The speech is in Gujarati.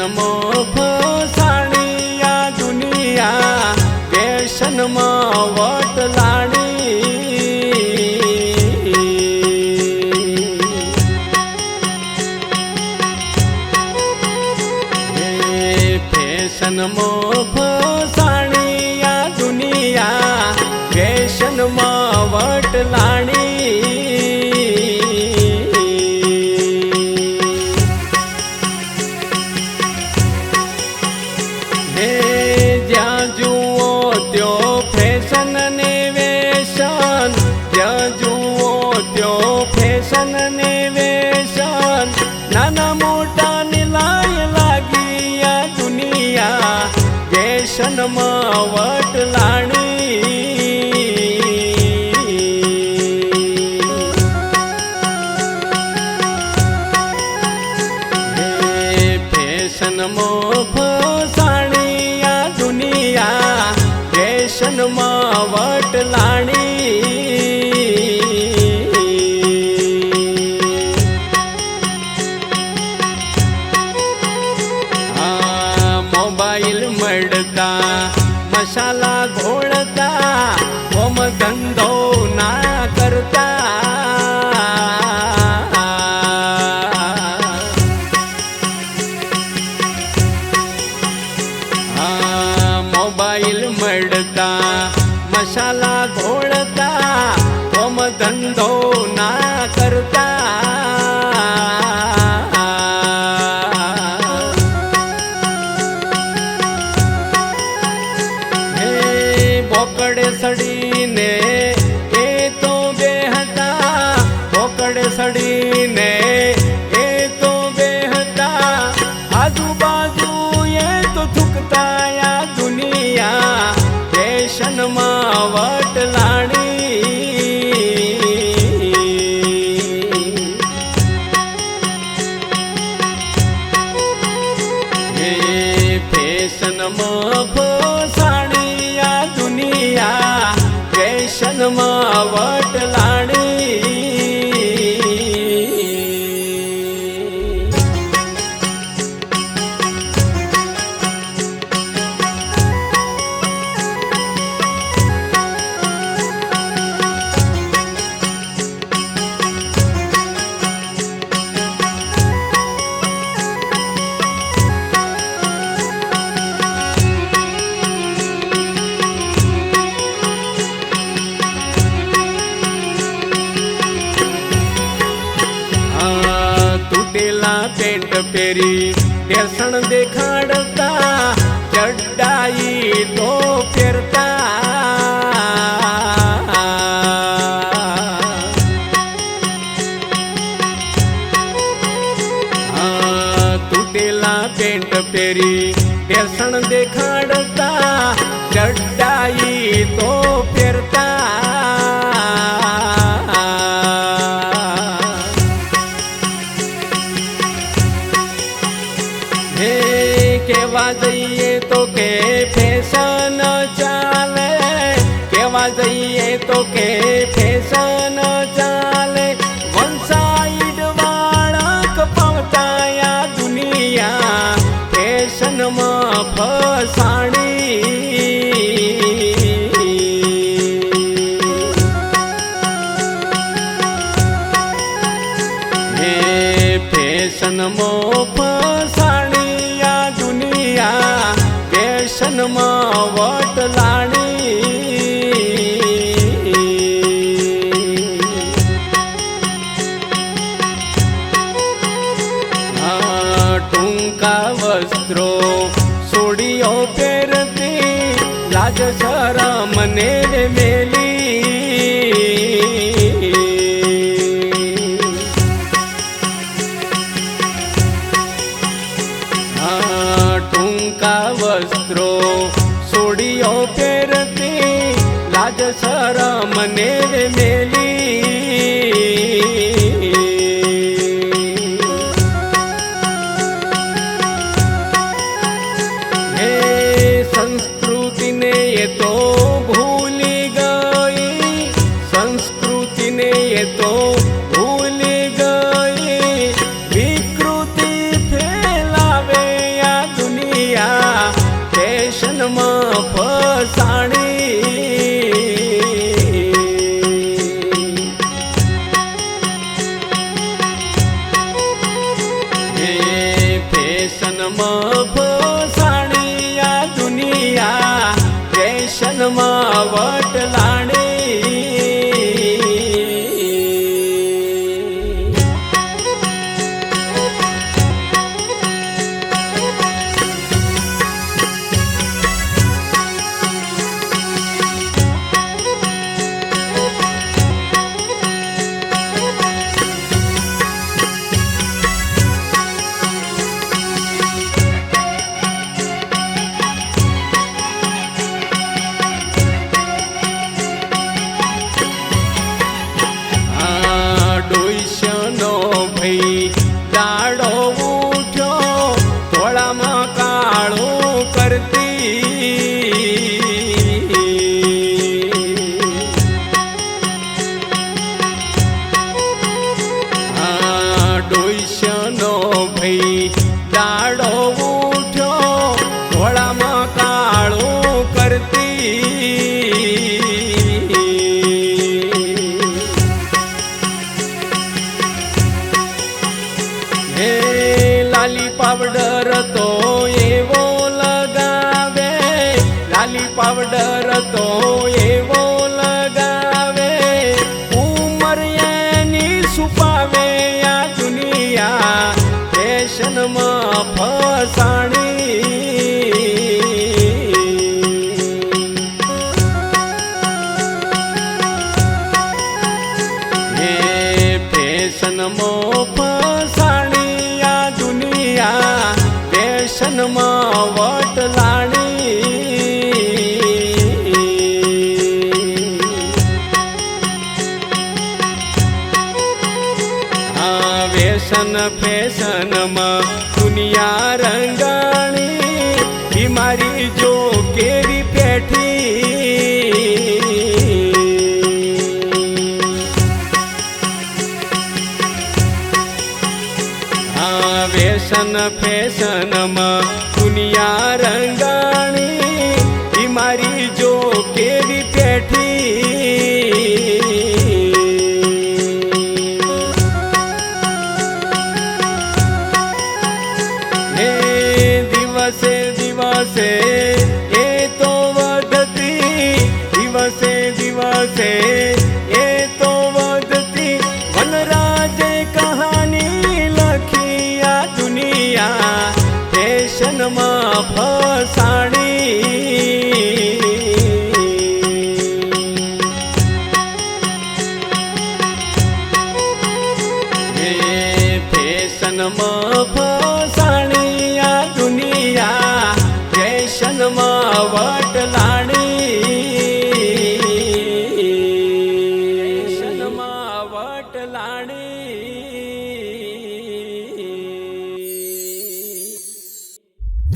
ફેશનમાં ફસાણી આ દુનિયા ફેશનમાં વટલાણી ફેશનમાં ફસાણી આ દુનિયા ફેશનમાં વટલાણી જ્યાં જુઓ ત્યો ફેશન ને વેશન જ્યાં જુઓ ત્યો ફેશન ને વેશન નાના મોટા ની લાય લાગી આ દુનિયા ફેશનમાં વટલાણી ફેશનમાં ફસાણી આ દુનિયા ફેશનમાં વટલાણી મોબાઈલ મળતા મસાલા ઘોળતા કોમ ધંધો ના કરતા મોબાઈલ મળતા મસાલા ઘોળતા કોમ ધંધો ના કરતા બોકડે સડીને એ તો બેહતા બોકડે સડીને એ તો બેહતા આજુબાજુ એ તો થૂકતા આ દુનિયા ફેશનમાં વટલાણી ફેશનમાં ફસાણી આ દુનિયા ફેશનમાં વટલાણી તૂટેલા પેન્ટ પહેરી ફેશન દેખાડતા ચડ્ડાઈ તો પહેરતા તૂટેલા પેન્ટ પહેરી ફેશન દેખાડતા ચડ્ડાઈ તો પહેરતા કેવા જઈએ તો કે ફેશન ચાલે કેવા જઈએ તો કે ફેશન ચાલે વન સાઈડ વાળા કપાવતા આ દુનિયા ફેશનમાં ફસાણી ફેશનમાં ફસાણી આ દુનિયા ફેશનમાં વટલાણી ટૂંકા વસ્ત્રો સોડીઓ પહેરતી લાજ શરમ ને મેલી ટૂંકા વસ્ત્રો સોડીઓ પહેરતી લાજ શરમ ને મેલી હે સંસ્કૃતિને એ તો ભૂલી ગઈ સંસ્કૃતિને એ તો ભૂલી ગઈ વિકૃતિ ફેલાવે આ ફેશન ફેશનમાં દુનિયા રંગાણી બીમારી જો કેવી પેઠી હા ફેશન ફેશનમાં દુનિયા રંગાણી બીમારી જો કેવી પેઠી દિવસે દિવસે એ તો વધતી દિવસે દિવસે એ તો વધતી વનરાજે કહાની લખી આ દુનિયા ફેશનમાં ફસાણી ફેશનમાં ફસાણી આ દુનિયા ફેશનમાં વટલાણી ફેશનમાં વટલાણી